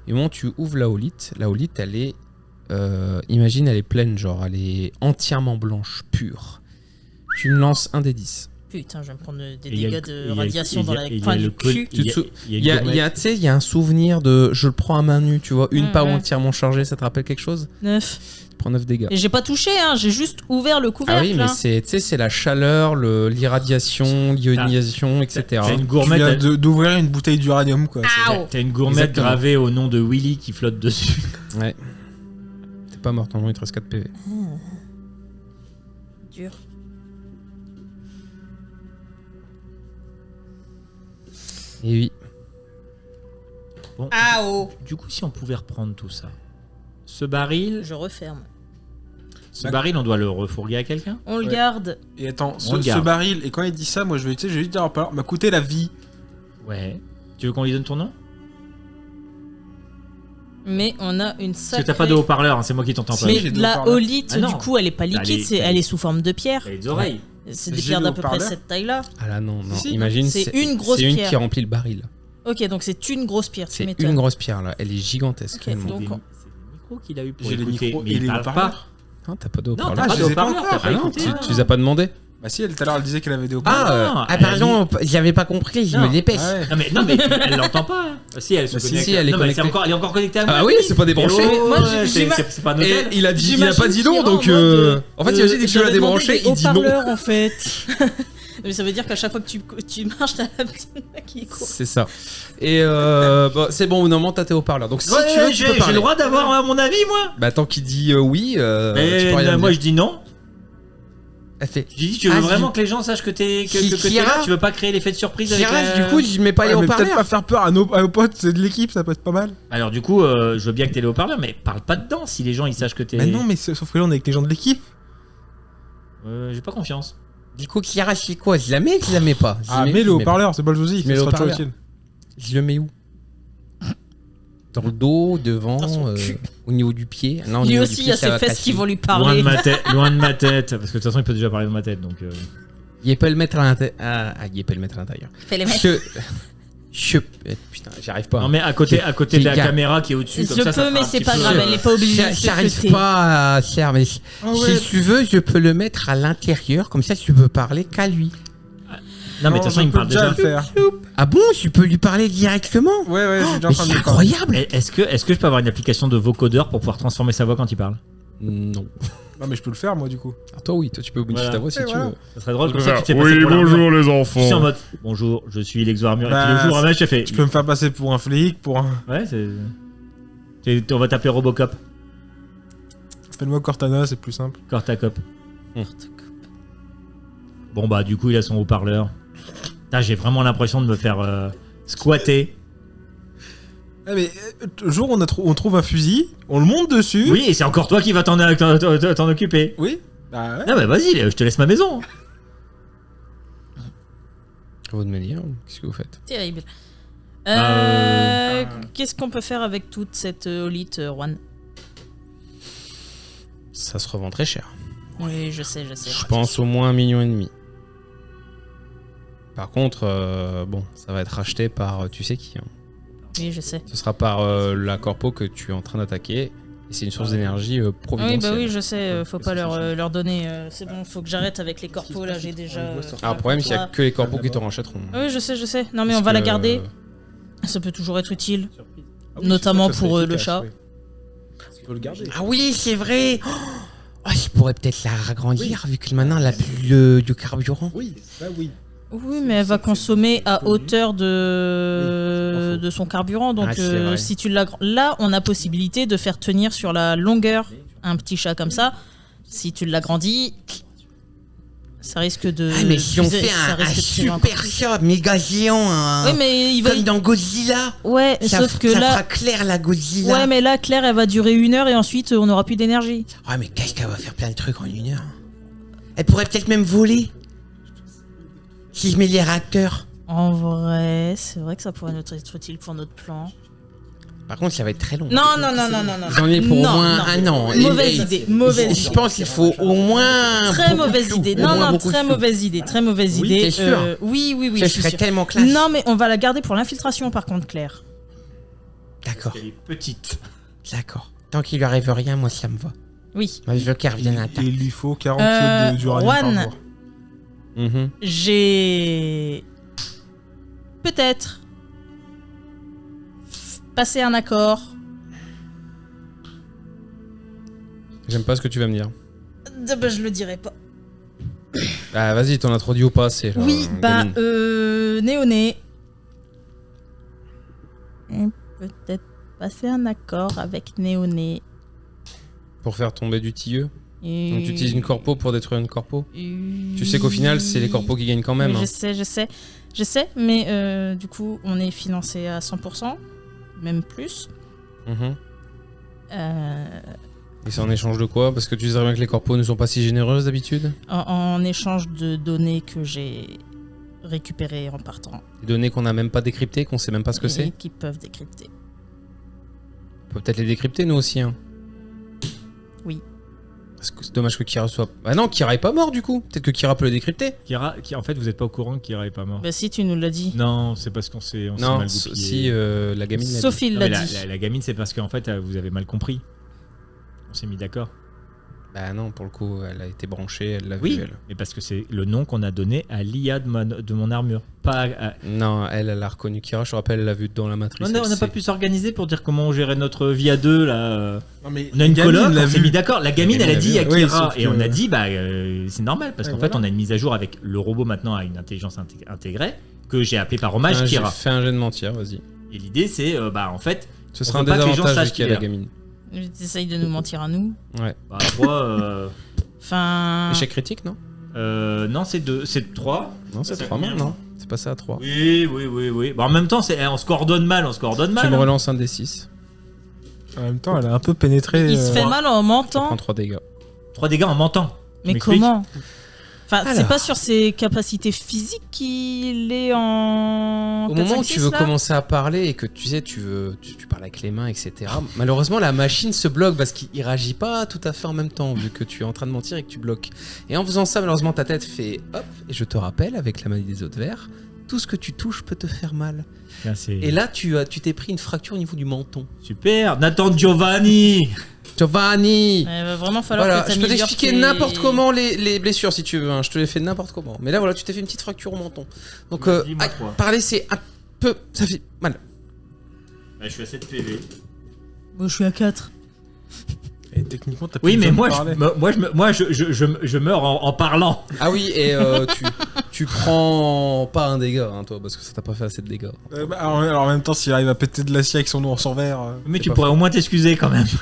E: Et au moment où tu ouvres la houlite, elle est, imagine, elle est pleine, genre, elle est entièrement blanche, pure. Tu me lances un des 10.
D: Putain, je vais me prendre des
C: Et il y a
D: dégâts
C: le-
D: de
C: il y a-
D: radiation
C: il y a-
D: dans la
C: il y a
D: fin
C: le
D: du
C: col-
D: cul.
C: il y a-
E: Tu te
C: il y a
E: Il y a,
C: une
E: il y a, tu sais, il y a un souvenir de je le prends à main nue, tu vois, une pas
D: Mhm.
E: entièrement chargée, ça te rappelle quelque chose?
D: 9.
E: Tu prends 9 dégâts.
D: Et j'ai pas touché, hein, j'ai juste ouvert le couvercle.
E: Ah oui, mais
D: hein.
E: c'est, tu sais, c'est la chaleur, l'irradiation, l'ionisation, etc.
C: T'as une
B: Tu
C: gourmette,
B: viens d'ouvrir une bouteille d'uranium quoi.
D: Ow.
C: t'as une gourmette
E: Exactement.
C: gravée au nom de Willy qui flotte dessus.
E: Ouais. T'es pas mort, normalement il te reste 4 PV.
D: Dur.
E: Et oui.
C: Bon,
D: Ow.
C: du coup, si on pouvait reprendre tout ça, ce baril,
D: Je referme.
C: on doit le refourguer à quelqu'un?
D: On le
B: Ouais.
D: garde.
B: Et attends,
C: On le
B: ce
C: garde.
B: baril, et quand il dit ça, moi je vais lui dire, m'a coûté la vie.
C: Ouais. Tu veux qu'on lui donne ton nom?
D: Mais on a une
C: Parce
D: sacrée...
C: que t'as pas de haut-parleur, hein, c'est moi qui t'entends pas.
D: Mais
B: j'ai des
D: la
B: haut-parleurs.
D: holite,
C: Ah non.
D: du coup, elle est pas
C: Bah,
D: liquide,
C: les-
D: elle est sous forme de pierre.
C: T'as les oreilles.
D: C'est des
B: J'ai
D: pierres
B: le
D: d'à peu près
B: haut-parleur.
D: cette taille-là.
E: Ah là, non, non.
B: Si,
E: Imagine,
D: c'est une grosse
E: c'est une
D: pierre.
E: qui remplit le baril.
D: Ok, donc c'est une grosse pierre, tu
E: C'est
D: m'étonnes.
E: une grosse pierre là. Elle est gigantesque.
D: Ok,
E: réellement.
D: donc-
C: C'est des micros qu'il a eu pour
B: J'ai les
C: écouter,
B: micros
C: mais
B: et
C: il
B: les
C: parle
B: haut-parleurs.
C: pas.
E: Non, t'as pas de
C: Non,
E: haut-parleur.
C: t'as
B: Ah,
C: pas
B: je
C: de
B: les ai pas
C: haut-parleur,
B: encore.
C: t'as
E: Ah
C: pas
E: non,
C: écouté.
E: tu les as pas demandé.
B: Bah si, elle tout à l'heure elle disait qu'elle avait des haut-parleurs.
C: non,
E: Ah
C: elle a
E: pardon, j'avais pas compris, je
C: Non.
E: me dépêche.
B: Ouais.
C: Non mais elle l'entend pas. Hein. Si elle se
B: Bah, si,
C: connecte.
E: si, elle est
C: Non, mais
E: connectée.
C: elle est encore connectée à moi.
E: Ah oui, c'est pas débranché.
C: Oh,
D: Moi,
C: ouais,
D: j'ai-
C: c'est pas un
E: Et
C: hôtel.
E: il a dit, il a
D: J'imagine
E: pas dit
D: qu'il
E: non,
D: ira en
E: donc.
D: mode,
E: En fait, il a dit dès que tu l'as
D: j'avais demandé
E: débranché,
D: des
E: il dit non.
D: haut-parleurs, en fait. Mais ça veut dire qu'à chaque fois que tu marches, t'as la petite main qui court.
E: C'est ça. Et bon, c'est bon, normalement t'as tes haut-parleurs. Donc si
C: Ouais,
E: tu veux, tu
C: j'ai
E: peux
C: le
E: parler.
C: droit d'avoir mon avis, moi.
E: Bah tant qu'il dit oui, tu peux
C: Mais
E: rien
C: moi
E: dire.
C: je dis non.
E: Elle fait.
C: Je dis tu veux
E: Ah,
C: vraiment
E: je-
C: que les gens sachent que t'es
E: Qui-
C: t'es
E: Kira
C: là, tu veux pas créer l'effet de surprise avec
E: Kira,
C: la...
E: du coup, je mets pas les
B: Ouais, mais peut-être
E: haut-parleurs.
B: pas faire peur à nos potes, c'est de l'équipe, ça peut être pas mal.
C: Alors du coup, je veux bien que t'aies les haut-parleurs, mais parle pas dedans si les gens ils sachent que t'es...
B: Mais non, mais sauf que là on est avec les gens de l'équipe.
C: J'ai pas confiance.
E: Du coup, Kira, c'est quoi? Je la mets ou je la mets pas? Je
B: Ah,
E: mets-
B: mets
E: je
B: le
E: mets
B: haut-parleur, c'est pas le souci,
E: Je mets
B: ça
E: le
B: sera toujours
E: haut-parleur.
B: utile.
E: pas. Je le mets où? Dans le dos, devant,
D: Dans son cul.
E: au niveau du pied. Non, au
D: Lui
E: niveau
D: aussi,
E: du
D: il
E: pied,
D: y a
E: ça
D: ses
E: va
D: fesses
E: casser.
D: qui vont lui
C: Loin de
D: parler.
C: ma tête, loin de ma tête, parce que de toute façon il peut déjà parler de ma tête, donc...
E: Il peut le mettre à l'intérieur. Ah, il peut le mettre à l'intérieur.
D: Fais les mettre.
E: Putain, j'y arrive pas.
C: Non mais à côté de la
E: Gars.
C: caméra qui est au-dessus, comme
D: Je
C: ça, ça
D: peux, mais
C: fera un
D: c'est
C: petit
D: pas
C: peu,
D: grave, elle est pas obligée de
E: J'arrive
D: sauter.
E: pas à faire, mais si tu veux, je peux le mettre à l'intérieur, comme ça tu peux parler qu'à lui.
C: Non, mais de toute façon, il me parle déjà.
B: le faire.
A: Ah bon, tu peux lui parler directement?
B: Ouais, je suis déjà en
A: Mais
B: train de
A: c'est
B: le parler.
A: incroyable.
C: Est-ce que je peux avoir une application de vocodeur pour pouvoir transformer sa voix quand il parle?
E: Non.
B: Non, mais je peux le faire, moi, du coup.
E: Alors toi, oui, toi, tu peux modifier
C: Voilà.
E: ta voix si
B: Et
E: tu
B: voilà.
E: veux.
C: Ça serait drôle comme ça, tu te fais passer
F: Oui,
C: pour l'armure.
F: bonjour les
C: Je suis en
F: enfants.
C: mode bonjour, je suis l'exo armure.
B: Bah,
C: Et puis le jour, je fais.
B: Tu peux me faire passer pour un flic, pour un.
C: Ouais, on va t'appeler Robocop.
B: Appelle-moi Cortana, c'est plus simple.
C: Cortacop. Bon, bah, du coup, il a son haut-parleur. Putain, j'ai vraiment l'impression de me faire squatter.
B: Ah, mais le jour où on trouve un fusil, on le monte dessus.
C: Oui, et c'est encore toi qui vas t'en occuper.
B: Oui. Bah ouais.
C: Non, mais vas-y, je te laisse ma maison.
E: À vous de me dire, qu'est-ce que vous faites?
D: Terrible.
C: Bah,
D: Qu'est-ce qu'on peut faire avec toute cette olite, Juan?
E: Ça se revend très cher.
D: Oui, je sais.
E: Je pense au moins 1,5 million. Par contre, bon, ça va être racheté par tu sais qui. Hein.
D: Oui, je sais.
E: Ce sera par la corpo que tu es en train d'attaquer. Et c'est une source d'énergie
D: Oui,
E: providentielle.
D: bah oui, je sais. Faut pas leur donner. C'est bon, faut que j'arrête avec les corpos là. J'ai déjà.
E: Alors, le problème, c'est qu'il n'y a que les corpos qui te rachèteront.
D: Oui, je sais. Non, mais
E: Parce
D: on va la
E: que,
D: garder. Ça peut toujours être utile.
B: Ah oui,
D: Notamment
B: c'est sûr que ça
D: pour
B: serait
D: le
B: efficace,
D: chat.
B: oui. Tu peux le garder.
A: Ah oui, c'est vrai. Oh, je pourrais peut-être la agrandir vu que maintenant elle a plus du carburant.
B: Oui, ça oui.
D: Oui, mais elle va consommer à hauteur
B: Oui, c'est pas
D: de son carburant. Donc,
E: Ah, c'est vrai.
D: si tu l'agrandis. Là, on a possibilité de faire tenir sur la longueur un petit chat comme ça. Si tu l'agrandis, ça risque de.
A: Ah, mais si on
D: ça
A: fait un
D: risque de tirer encore
A: super
D: plus.
A: chat méga géant,
D: Oui, mais il va.
A: comme dans Godzilla,
D: Ouais,
A: ça,
D: sauf que
A: ça
D: là.
A: fera clair la Godzilla.
D: Ouais, mais là, Claire, elle va durer 1 heure et ensuite, on n'aura plus d'énergie.
A: Ouais, mais qu'est-ce qu'elle va faire plein de trucs en 1 heure? Elle pourrait peut-être même voler. Si je mets les réacteurs.
D: En vrai, c'est vrai que ça pourrait être utile pour notre plan.
A: Par contre, ça va être très long.
D: Non.
A: J'en ai pour au
D: Non,
A: moins
D: non.
A: 1 an.
D: Mauvaise idée, mauvaise
A: Je
D: idée.
A: pense qu'il faut au moins.
D: Très
A: beaucoup de
D: mauvaise
A: sous,
D: idée.
A: au
D: Non,
A: moins
D: non,
A: beaucoup de
D: très
A: sous.
D: mauvaise idée. Très mauvaise
A: Oui,
D: idée.
A: t'es sûr
D: Oui,
A: Ça
D: je suis
A: serait
D: sûre.
A: tellement classe.
D: Non, mais on va la garder pour l'infiltration, par contre, Claire.
A: D'accord,
C: Elle est petite.
A: d'accord. Tant qu'il lui arrive rien, moi ça me va.
D: Oui.
A: Moi je veux qu'elle revienne à
B: Et
A: table.
B: il lui faut 40 kilos d'uranium par
D: Juan.
B: jour.
E: Mhm.
D: J'ai peut-être passé un accord.
E: J'aime pas ce que tu vas me dire.
D: Bah, je le dirai pas.
E: Ah, vas-y, t'en introduis au passé. là,
D: Oui, bah,
E: gamine.
D: Néoné. Peut-être passer un accord avec Néoné.
E: Pour faire tomber du tilleux.
D: Et...
E: Donc tu utilises une corpo pour détruire une corpo. Tu sais qu'au final, c'est les corpos qui gagnent quand même.
D: Oui,
E: hein.
D: je sais, mais du coup, on est financé à 100%, même plus.
E: Mhm.
D: Euh,
E: Et c'est en échange de quoi? Parce que tu sais très bien que les corpos ne sont pas si généreuses d'habitude.
D: en échange de données que j'ai récupérées en partant.
E: Des données qu'on n'a même pas décryptées, qu'on sait même pas ce que
D: et
E: c'est.
D: qui peuvent décrypter.
E: On peut peut-être les décrypter nous aussi. Hein.
D: Oui.
E: Parce que c'est dommage que Kira soit. Ah non, Kira est pas mort du coup. Peut-être que Kira peut le décrypter.
C: Kira, en fait, vous êtes pas au courant que Kira est pas mort.
D: Bah si, tu nous l'as dit.
C: Non, c'est parce qu'on s'est mal
E: Non,
C: goupillé.
E: si la gamine l'a dit.
D: Sophie
C: Non,
D: l'a
C: mais
D: dit.
C: la gamine, c'est parce qu'en fait, vous avez mal compris. On s'est mis d'accord.
E: Bah non, pour le coup, elle a été branchée, elle l'a
C: Oui,
E: vu elle.
C: mais parce que c'est le nom qu'on a donné à l'IA de mon armure. Pas à-
E: Non, elle a reconnu Kira, je te rappelle, elle l'a vu dans la matrice.
C: On n'a
E: elle
C: pas
E: sait.
C: pu s'organiser pour dire comment on gérait notre vie à deux là.
B: Non, mais
C: On a une
B: gamine
C: coloc,
B: l'a
C: on s'est
B: vu.
C: mis d'accord. La gamine,
E: La
C: elle a
E: gamine
C: dit
E: l'a
C: à
B: vu. Oui,
C: Kira
B: sauf
C: et on
B: que-
C: a dit c'est normal parce
B: Ouais,
C: qu'en fait
B: voilà.
C: on a une mise à jour avec le robot maintenant à une intelligence intégrée que j'ai appelé par hommage
E: J'ai
C: Kira.
E: fait un jeu de mentir, vas-y.
C: Et l'idée c'est en fait
E: Ce
C: On
E: sera un
C: veut pas que les gens
E: désavantage
C: sachent
E: vu qu'il y a
C: qui
E: la
C: est.
E: gamine.
D: T'essayes de nous mentir à nous.
E: Ouais.
C: toi
D: Enfin...
E: Échec critique, non?
C: non c'est 3.
E: Non, c'est
C: Ça
E: 3
C: fait
E: mains,
C: combien,
E: non? C'est passé à 3.
C: Oui. Bon, en même temps on se coordonne mal.
E: Tu me
C: hein.
E: relances un D6.
B: En même temps, elle a un peu pénétré.
D: Il se fait mal en
E: Tu
D: mentant.
E: prends 3 dégâts.
C: 3 dégâts en mentant. Tu
D: Mais
C: m'expliques
D: comment? Enfin, c'est
A: Alors.
D: pas sur ses capacités physiques qu'il est en...
E: Au moment où
D: 4-5-6,
E: tu veux
D: là
E: commencer à parler et que tu sais, tu parles avec les mains, etc. Malheureusement, la machine se bloque parce qu'il réagit pas tout à fait en même temps, vu que tu es en train de mentir et que tu bloques. Et en faisant ça, malheureusement, ta tête fait hop. Et je te rappelle, avec la maladie des autres verts, tout ce que tu touches peut te faire mal.
C: Tiens, c'est
E: Et là, tu t'es pris une fracture au niveau du menton.
C: super. Nathan Giovanni.
E: Giovanni.
D: Il va vraiment falloir
E: Voilà,
D: que
E: je peux
D: t'améliores
E: t'expliquer
D: tes-
E: n'importe comment les blessures si tu veux. Hein. Je te les fais n'importe comment. Mais là, voilà, tu t'es fait une petite fracture au menton. Donc,
C: Dis-moi quoi.
E: parler, c'est un peu. Ça fait mal.
C: Bah, je suis à 7 PV.
D: Bon, je suis à 4.
B: Et techniquement, t'as plus
C: Oui, mais
B: besoin de
C: moi,
B: parler.
C: je meurs en parlant.
E: Ah oui, et tu prends pas un dégât, hein, toi, parce que ça t'a pas fait assez de dégâts.
B: Alors, en même temps, s'il arrive à péter de l'acier avec son ours en verre.
C: Mais
B: c'est
C: tu
B: pas
C: pourrais au moins t'excuser quand même.
B: fou.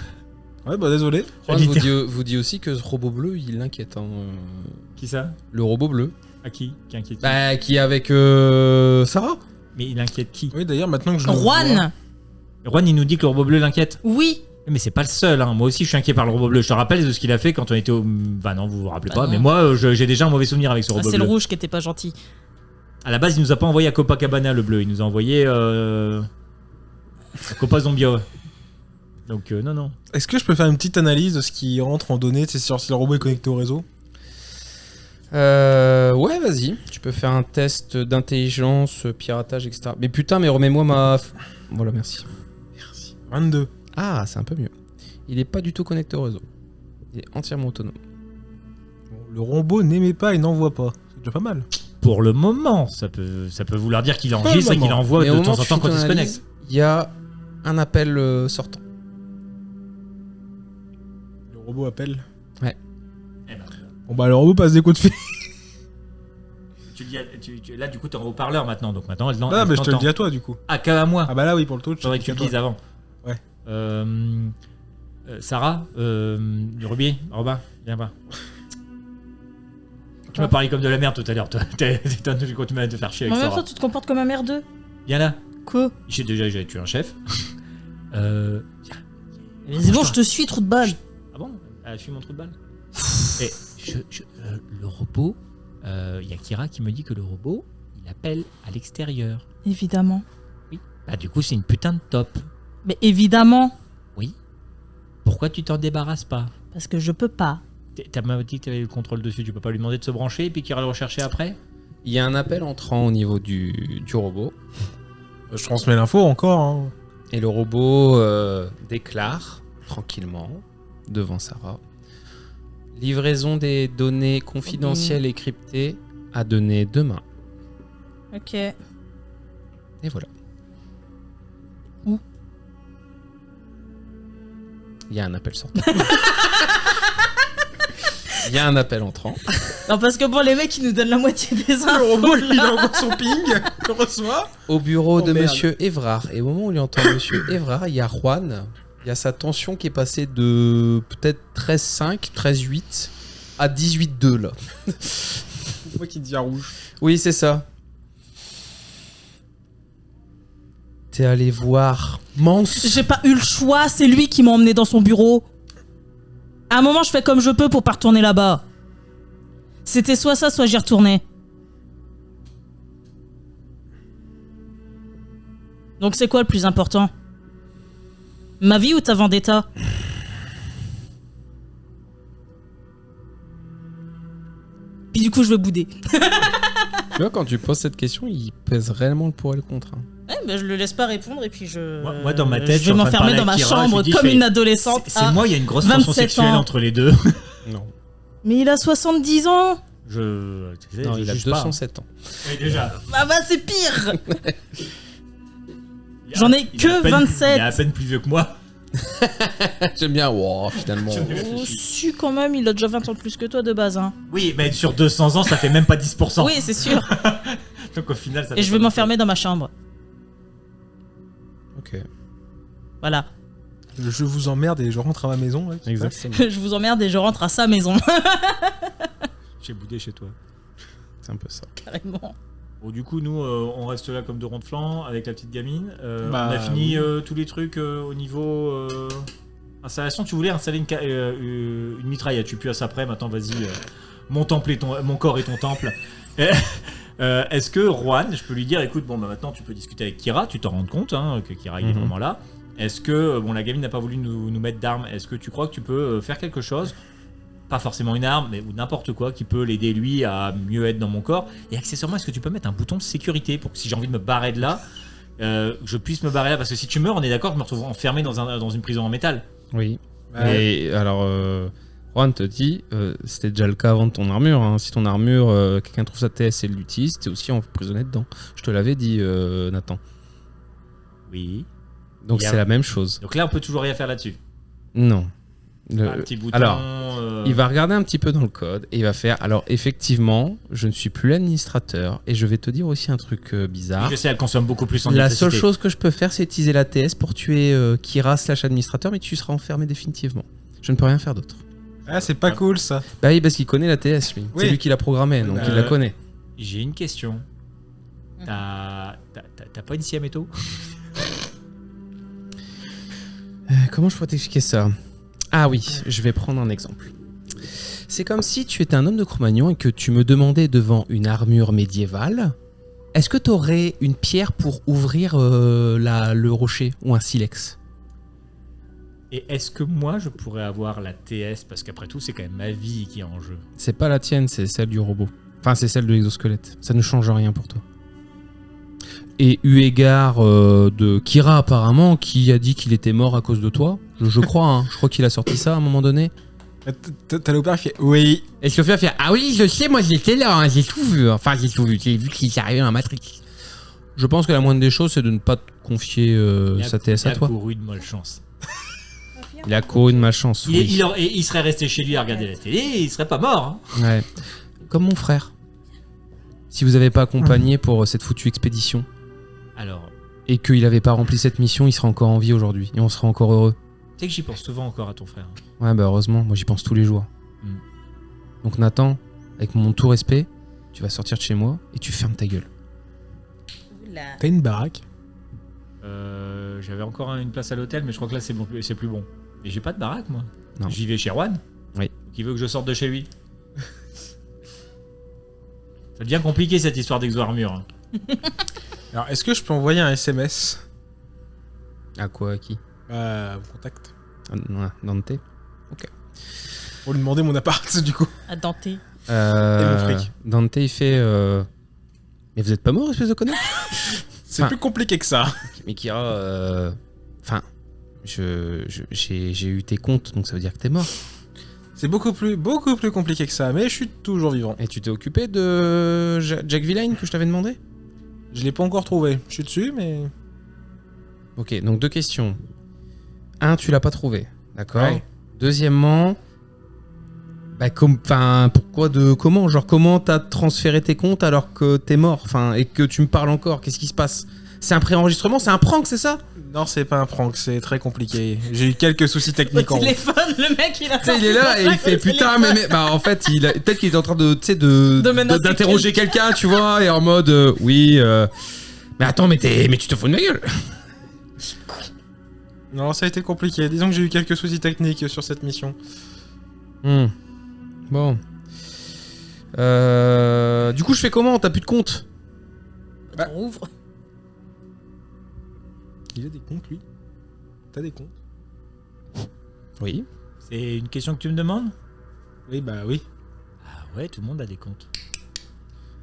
B: Ouais, bah désolé.
E: Juan vous dit aussi que ce robot bleu, il l'inquiète. Hein,
C: Qui ça?
E: le robot bleu.
C: À qui? Qui inquiète?
E: Bah, qui est avec Sarah.
C: Mais il inquiète qui?
B: Oui, d'ailleurs, maintenant que je le vois-
D: Juan.
C: Juan, il nous dit que le robot bleu l'inquiète.
D: Oui.
C: Mais c'est pas le seul, hein. Moi aussi je suis inquiet par le robot bleu. Je te rappelle de ce qu'il a fait quand on était au. Bah non, vous vous rappelez
D: Bah
C: pas,
D: non.
C: mais moi j'ai déjà un mauvais souvenir avec ce
D: Ah,
C: robot
D: c'est
C: bleu.
D: le rouge qui était pas gentil.
C: À la base, il nous a pas envoyé à Copacabana le bleu, il nous a envoyé à Copa Zombia. Donc non.
B: Est-ce que je peux faire une petite analyse de ce qui rentre en données, c'est sûr si le robot est connecté au réseau?
E: Ouais, vas-y. Tu peux faire un test d'intelligence, piratage, etc. Mais putain, mais remets-moi ma. Voilà, merci.
B: 22.
E: Ah, c'est un peu mieux. Il est pas du tout connecté au réseau. Il est entièrement autonome.
B: Bon, le robot n'émet pas et n'envoie pas. C'est déjà pas mal.
C: Pour le moment, ça peut vouloir dire qu'il enregistre et qu'il envoie
E: Mais
C: de
E: au
C: temps
E: moment
C: en
E: où tu
C: temps quand
E: fais
C: il se
E: ton
C: connecte.
E: analyse, il y a un appel sortant.
B: Le robot appelle.
C: Eh ben,
B: Bon bah le robot passe des coups de fil.
C: là, du coup, t'es en haut-parleur maintenant, donc maintenant elle
B: Ah mais je te le
C: t'entend.
B: dis à toi du coup.
C: Ah, qu'à moi.
B: Ah bah là oui pour le touch.
C: Faudrait que tu le dises avant.
B: Ouais.
C: Sarah, Rubier, Robin, viens pas. Tu m'as parlé comme de la merde tout à l'heure, toi. Tu continues à te faire chier
D: Mais en
C: avec
D: même temps,
C: Sarah.
D: tu te comportes comme un merdeux.
C: Viens là.
D: Quoi?
C: J'avais tué un chef.
D: Mais c'est bon, je te suis, trou de balle.
C: Ah bon? Je suis mon trou de balle. Et le robot, il y a Kira qui me dit que le robot, il appelle à l'extérieur.
D: Évidemment.
C: Oui. Bah du coup, c'est une putain de top.
D: Mais évidemment.
C: Oui. Pourquoi tu t'en débarrasses pas?
D: Parce que je peux pas.
C: T'as même dit que t'avais le contrôle dessus, tu peux pas lui demander de se brancher et puis qu'il ira le rechercher après?
E: Il y a un appel entrant au niveau du robot.
B: Je transmets l'info encore. Hein.
E: Et le robot déclare tranquillement devant Sarah: livraison des données confidentielles et cryptées à donner demain.
D: Ok.
E: Et voilà.
D: Où?
E: Il y a un appel sortant. Il y a un appel entrant.
D: Non, parce que bon, les mecs, ils nous donnent la moitié des infos.
B: Le robot il
D: là.
B: envoie son ping, le reçoit.
E: Au bureau
B: Oh,
E: de
B: merde.
E: Monsieur Évrard. Et au moment où il entend Monsieur Évrard, il y a Juan. Il y a sa tension qui est passée de peut-être 13,5, 13,8 à 18,2 là.
B: C'est moi qui dis à rouge.
E: Oui, c'est ça. T'es allé voir Mans.
D: J'ai pas eu le choix, c'est lui qui m'a emmené dans son bureau. À un moment, je fais comme je peux pour pas retourner là-bas. C'était soit ça, soit j'y retournais. Donc c'est quoi le plus important? Ma vie ou ta vendetta? Puis du coup, je vais bouder.
E: Tu vois, quand tu poses cette question, il pèse réellement le pour et le contre. Hein.
D: Ben, je le laisse pas répondre et puis je.
C: Moi, dans ma tête,
D: je vais m'enfermer dans ma chambre comme une adolescente.
C: C'est moi, il y a une grosse tension
D: 27
C: sexuelle
D: ans.
C: entre les deux.
E: Non.
D: Mais il a 70 ans.
C: Tu sais,
E: Non,
C: je
E: il a
C: juge pas.
E: 207 ans.
C: Oui, déjà.
D: Ah bah c'est pire. J'en ai
C: Il
D: que
C: est à peine-
D: 27.
C: Il est à peine plus vieux que moi.
E: J'aime bien. Wow, finalement.
D: Oh, si quand même, il a déjà 20 ans de plus que toi de base. Hein.
C: Oui, mais sur 200 ans, ça fait même pas 10%.
D: Oui, c'est sûr.
C: Donc au final, ça
D: Et
C: fait
D: je
C: pas
D: vais m'enfermer dans ma chambre.
E: Ok.
D: Voilà.
B: Je vous emmerde et je rentre à ma maison. Là,
E: Exactement.
D: Je vous emmerde et je rentre à sa maison.
C: J'ai boudé chez toi.
E: C'est un peu ça.
D: Carrément.
C: Bon, du coup, nous, on reste là comme deux ronds de flanc avec la petite gamine.
B: Bah,
C: on a fini
B: oui.
C: tous les trucs au niveau installation. Tu voulais installer une mitraillette. Tu puis à ça après. Maintenant, vas-y. Mon corps est ton temple. Est-ce que Juan, je peux lui dire, écoute, bon, bah, maintenant, tu peux discuter avec Kira. Tu t'en rends compte hein, que Kira il est vraiment là. Est-ce que, bon, la gamine n'a pas voulu nous mettre d'armes. Est-ce que tu crois que tu peux faire quelque chose? Pas forcément une arme, mais ou n'importe quoi qui peut l'aider lui à mieux être dans mon corps. Et accessoirement, est-ce que tu peux mettre un bouton de sécurité pour que si j'ai envie de me barrer de là, je puisse me barrer là? Parce que si tu meurs, on est d'accord, je me retrouve enfermé dans une prison en métal.
E: Oui. Et alors, Juan te dit, c'était déjà le cas avant de ton armure. Hein. Si ton armure, quelqu'un trouve sa TS et l'utilise, t'es aussi emprisonné dedans. Je te l'avais dit, Nathan.
C: Oui.
E: Donc
C: Il y a-
E: c'est la même chose.
C: Donc là, on peut toujours rien faire là-dessus.
E: Non.
C: Un petit bouton.
E: alors, Il va regarder un petit peu dans le code et il va faire. Alors effectivement, je ne suis plus l'administrateur et je vais te dire aussi un truc bizarre.
C: Je sais, elle consomme beaucoup plus en
E: La
C: électricité.
E: seule chose que je peux faire, c'est utiliser la TS pour tuer Kira / administrateur, mais tu seras enfermé définitivement. Je ne peux rien faire d'autre.
B: Ah, c'est pas cool ça.
E: Bah oui, parce qu'il connaît la TS, lui. C'est
B: Oui.
E: lui qui l'a programmée, donc il la connaît.
C: J'ai une question. T'as pas une Siametto?
E: Comment je pourrais t'expliquer ça? Ah oui, je vais prendre un exemple. C'est comme si tu étais un homme de Cro-Magnon et que tu me demandais devant une armure médiévale, est-ce que tu aurais une pierre pour ouvrir le rocher ou un silex?
C: Et est-ce que moi, je pourrais avoir la TS? Parce qu'après tout, c'est quand même ma vie qui est en jeu.
E: C'est pas la tienne, c'est celle du robot. Enfin, c'est celle de l'exosquelette. Ça ne change rien pour toi. Et eu égard de Kira apparemment, qui a dit qu'il était mort à cause de toi, je crois, hein. Je crois qu'il a sorti ça à un moment donné.
B: T'as l'opéra qui fait oui.
A: Et Sophia fait ah oui, je sais, moi j'étais là, hein, j'ai tout vu. Enfin, j'ai tout vu. J'ai vu qu'il s'est arrivé dans la Matrix.
E: Je pense que la moindre des choses, c'est de ne pas te confier sa TS à toi.
C: Il a couru de malchance.
E: Il a couru de malchance. Oui.
C: Il serait resté chez lui à regarder la télé, il serait pas mort. Hein.
E: Ouais. Comme mon frère. Si vous n'avez pas accompagné pour cette foutue expédition
C: Alors,
E: et qu'il n'avait pas rempli cette mission, il serait encore en vie aujourd'hui et on serait encore heureux.
C: tu sais que j'y pense souvent encore à ton frère.
E: Ouais, bah heureusement, moi j'y pense tous les jours.
C: Mm.
E: Donc Nathan, avec mon tout respect, tu vas sortir de chez moi et tu fermes ta gueule.
D: Oula.
B: T'as une baraque.
C: J'avais encore une place à l'hôtel, mais je crois que là c'est bon, c'est plus bon. Et j'ai pas de baraque moi.
E: Non.
C: J'y vais chez Juan.
E: Oui.
C: Qui veut que je sorte de chez lui. Ça devient compliqué cette histoire d'exo-armure. Hein.
B: Alors, est-ce que je peux envoyer un SMS
E: À quoi? À qui?
B: au contact
E: Dante.
B: pour lui demander mon appart du coup.
D: À Dante.
B: mon fric.
E: Dante il fait mais vous êtes pas mort, espèce de connard?
B: C'est
E: Enfin,
B: plus compliqué que ça.
E: Mais Kira, enfin, j'ai eu tes comptes, donc ça veut dire que t'es mort.
B: C'est beaucoup plus compliqué que ça, mais je suis toujours vivant.
E: Et tu t'es occupé de Jack Villain que je t'avais demandé?
B: Je l'ai pas encore trouvé. Je suis dessus, mais.
E: Ok, donc deux questions. Un, tu l'as pas trouvé, d'accord?
B: Ouais.
E: Deuxièmement, bah pourquoi comment? Genre comment t'as transféré tes comptes alors que t'es mort, enfin, et que tu me parles encore? Qu'est-ce qui se passe? C'est un préenregistrement, c'est un prank, c'est ça?
B: Non, c'est pas un prank, c'est très compliqué. J'ai eu quelques soucis
D: Au
B: techniques en route.
D: téléphone, le mec il a.
E: Tu sais, il est là et il fait putain, mais bah en fait, peut-être qu'il est en train de, tu sais,
D: menacer
E: d'interroger quelqu'un, tu vois, et en mode oui, mais attends, mais tu te fous de ma gueule.
B: Non, ça a été compliqué. Disons que j'ai eu quelques soucis techniques sur cette mission.
E: Bon. Du coup, je fais comment? T'as plus de compte?
D: On ouvre.
B: Il a des comptes, lui? T'as des comptes?
E: Oui.
C: C'est une question que tu me demandes?
B: Oui, bah oui.
C: Ah ouais, tout le monde a des comptes.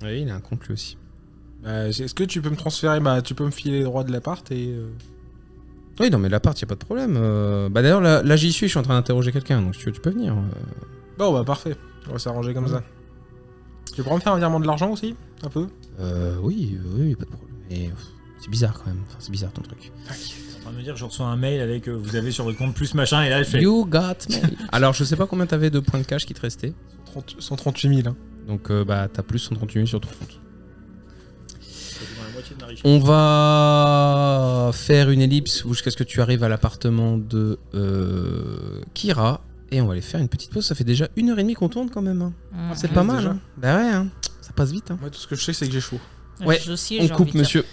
E: Oui, il a un compte lui aussi.
B: Bah, est-ce que tu peux me transférer, tu peux me filer les droits de l'appart et...
E: Oui, non, mais l'appart, y a pas de problème. Bah d'ailleurs, là j'y suis, je suis en train d'interroger quelqu'un, donc si tu veux, tu peux venir.
B: Bon, bah parfait. On va s'arranger comme ça. Tu pourras me faire un virement de l'argent aussi? Un peu?
E: Oui, pas de problème. Mais c'est bizarre quand même. Enfin, c'est bizarre ton truc.
C: T'es en train de me dire, je reçois un mail avec vous avez sur votre compte plus machin, et là je fais.
E: You got mail. Alors, je sais pas combien t'avais de points de cash qui te restaient.
B: 138 000. Hein.
E: Donc, bah, t'as plus 138 000 sur ton compte.
C: Dans la moitié de ma richesse.
E: On va faire une ellipse jusqu'à ce que tu arrives à l'appartement de Kira. Et on va aller faire une petite pause. Ça fait déjà 1h30 qu'on tourne quand même. Hein. C'est pas mal.
B: déjà.
E: Hein. Bah ouais, hein. Ça passe vite. Hein.
B: Moi, tout ce que je sais, c'est que j'ai chaud.
E: Ouais,
D: Je aussi,
E: on
D: j'ai
E: coupe,
D: envie de dire.
E: monsieur.